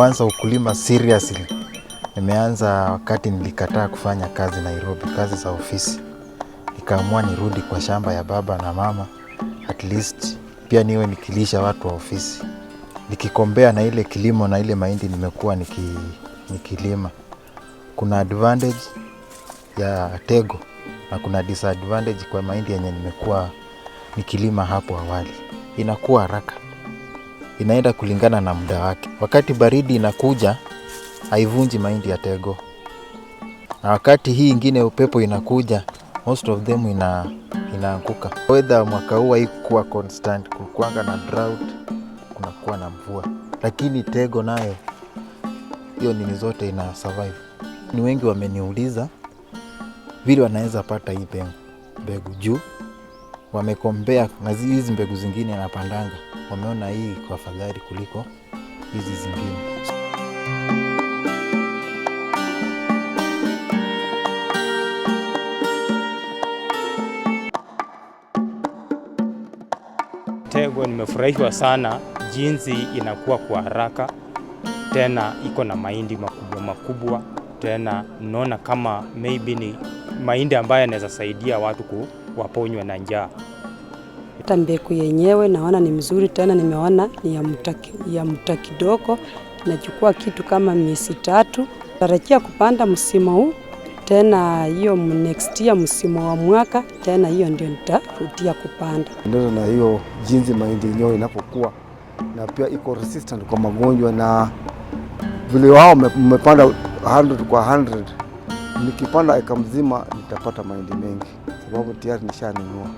kuanza ukulima seriously nimeanza wakati nilikataa kufanya kazi Nairobi, kazi za ofisi. Nikaamua nirudi kwa shamba ya baba na mama, at least pia niwe nikilisha watu wa ofisi. Nikikombea na ile kilimo na ile mahindi nimekuwa nikilima, kuna advantage ya tego na kuna disadvantage kwa mahindi yenye nimekuwa nikilima hapo awali. Inakuwa haraka, inaenda kulingana na muda wake. Wakati baridi inakuja haivunji mahindi ya tego, na wakati hii ingine upepo inakuja most of them inaanguka. Weather mwaka huu haikuwa constant, kulikuanga na drought, kunakuwa na mvua, lakini tego nayo hiyo nini zote ina survive. Ni wengi wameniuliza vile wanaweza pata hii mbegu juu wamekombea na hizi mbegu zingine napandanga, wameona hii kwa afadhali kuliko hizi zingine. Tego nimefurahishwa sana jinsi inakuwa kwa haraka, tena iko na mahindi makubwa makubwa, tena naona kama maybe ni mahindi ambayo yanaweza saidia watu kuwaponywa na njaa. Hata mbegu yenyewe naona ni mzuri, tena nimeona ni ya muda kidogo, nachukua kitu kama miezi 3. Tarajia kupanda msimu huu, tena hiyo next year msimu wa mwaka, tena hiyo ndio nitarudia kupanda. Ndio na hiyo jinsi mahindi yenyewe inapokuwa, na pia iko resistant kwa magonjwa, na vile wao mmepanda 100 kwa 100, nikipanda eka mzima nitapata mahindi mengi sababu tayari nishanunua.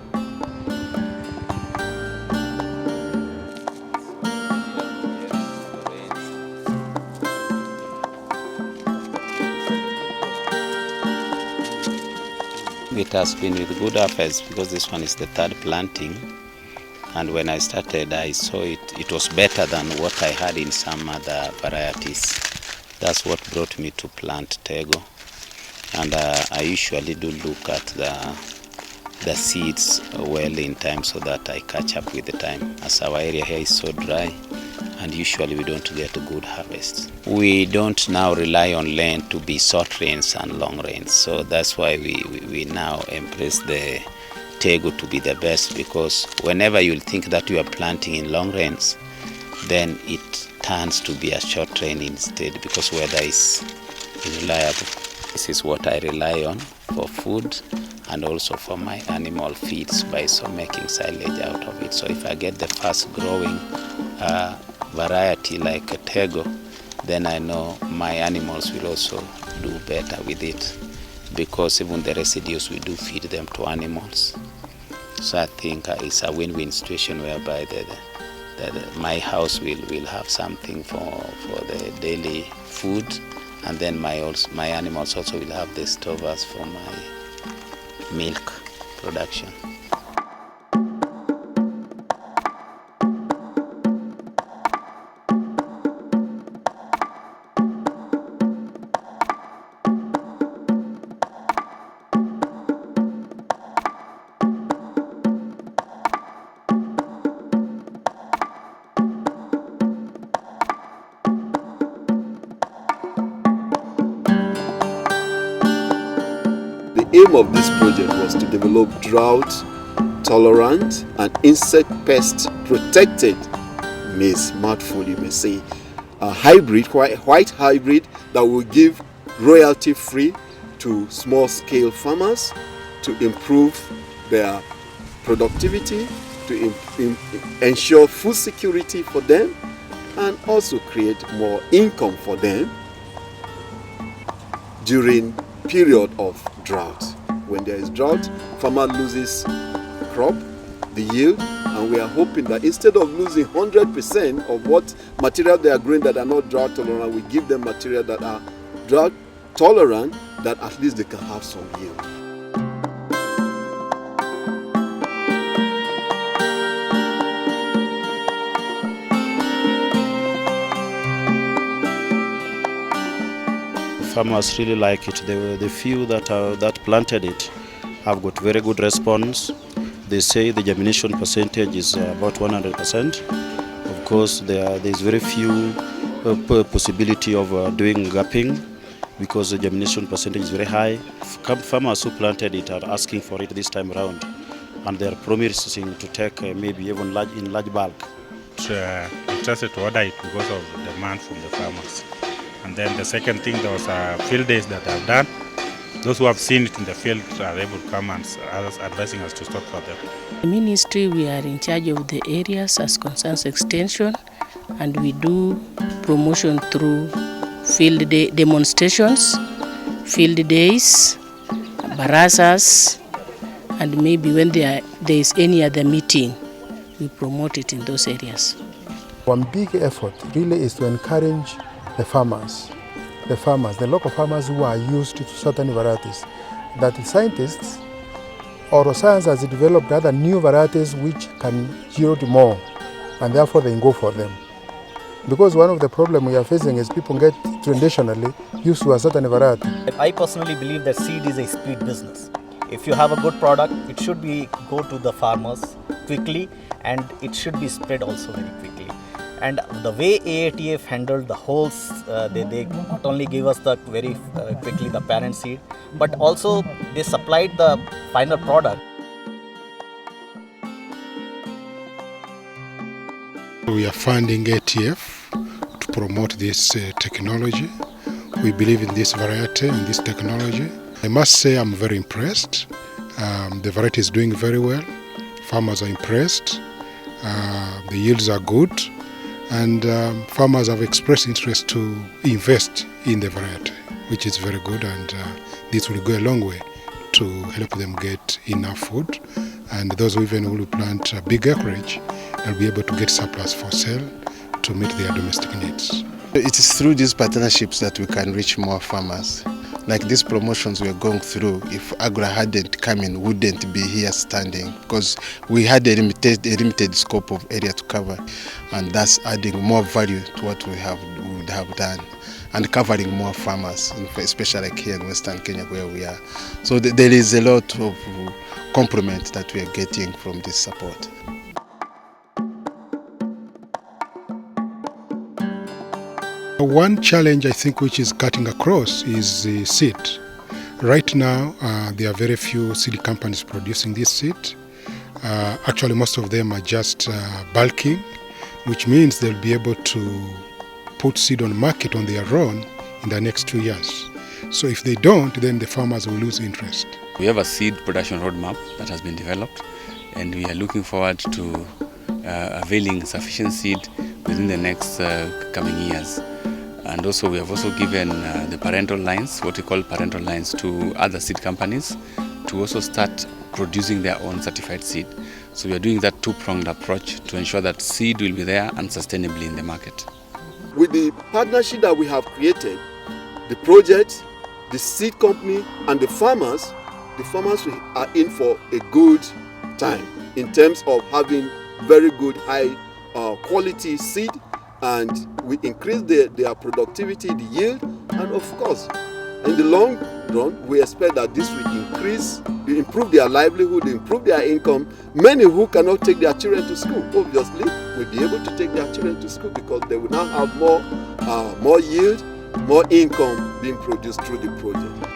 It has been with good harvest because this one is the 3rd planting, and when I started I saw it was better than what I had in some other varieties. That's what brought me to plant Tego, and I usually do look at the seeds well in time so that I catch up with the time, as our area here is so dry and usually we don't get a good harvest. We don't now rely on rain to be short rains and long rains, so that's why we now embrace the Tego to be the best, because whenever you'll think that you are planting in long rains, then it turns to be a short rain instead, because weather is reliable. This is what I rely on for food and also for my animal feeds by making silage out of it. So if I get the fast growing variety like a Tego, then I know my animals will also do better with it, because even the residues we do feed them to animals. So I think it's a win-win situation whereby my house will have something for the daily food, and then my animals also will have the stovers for my milk production. The aim of this project was to develop drought-tolerant and insect-pest protected maize mouthful, you may say, a hybrid, white hybrid that will give royalty-free to small-scale farmers to improve their productivity, to ensure food security for them, and also create more income for them during period of drought. When there is drought, farmer loses crop, the yield, and we are hoping that instead of losing 100% of what material they are growing that are not drought tolerant, we give them material that are drought tolerant, that at least they can have some yield. Farmers really like it. The few that planted it have got very good response. They say the germination percentage is about 100%. Of course, there's very few possibility of doing gapping because the germination percentage is very high. Farmers who planted it are asking for it this time around, and they are promising to take maybe even in large bulk. Interested to order it because of the demand from the farmers. And then the second thing, there was field days that I've done. Those who have seen it in the field are able to come and advising us to stock for them. The ministry, we are in charge of the areas as concerns extension, and we do promotion through field day demonstrations, field days, barazas, and maybe when there is any other meeting, we promote it in those areas. One big effort really is to encourage the farmers, the local farmers who are used to certain varieties, that the scientists or science has developed other new varieties which can yield more, and therefore they go for them. Because one of the problems we are facing is people get traditionally used to a certain variety. I personally believe that seed is a split business. If you have a good product, it should go to the farmers quickly, and it should be spread also very quickly. And the way AATF handled the whole, they not only gave us the very quickly the parent seed, but also they supplied the final product. We are funding ATF to promote this technology. We believe in this variety and this technology. I must say I'm very impressed. The variety is doing very well. Farmers are impressed. The yields are good. And farmers have expressed interest to invest in the variety, which is very good, and this will go a long way to help them get enough food. And those who even will plant a big acreage, they'll be able to get surplus for sale to meet their domestic needs. It is through these partnerships that we can reach more farmers. Like these promotions we are going through, if Agra hadn't come in, wouldn't be here standing, because we had a limited scope of area to cover, and that's adding more value to what we would have done, and covering more farmers, especially like here in Western Kenya where we are. So there is a lot of compliment that we are getting from this support. One challenge I think which is cutting across is the seed. Right now there are very few seed companies producing this seed. Actually most of them are just bulking, which means they'll be able to put seed on the market on their own in the next 2 years. So if they don't, then the farmers will lose interest. We have a seed production roadmap that has been developed, and we are looking forward to availing sufficient seed within the next coming years. And also we have also given the parental lines, what we call parental lines, to other seed companies to also start producing their own certified seed. So we are doing that two-pronged approach to ensure that seed will be there and sustainably in the market. With the partnership that we have created, the project, the seed company and the farmers are in for a good time in terms of having very good high quality seed, and we increase their productivity, the yield, and of course, in the long run, we expect that this will improve their livelihood, improve their income. Many who cannot take their children to school, obviously, will be able to take their children to school because they will now have more yield, more income being produced through the project.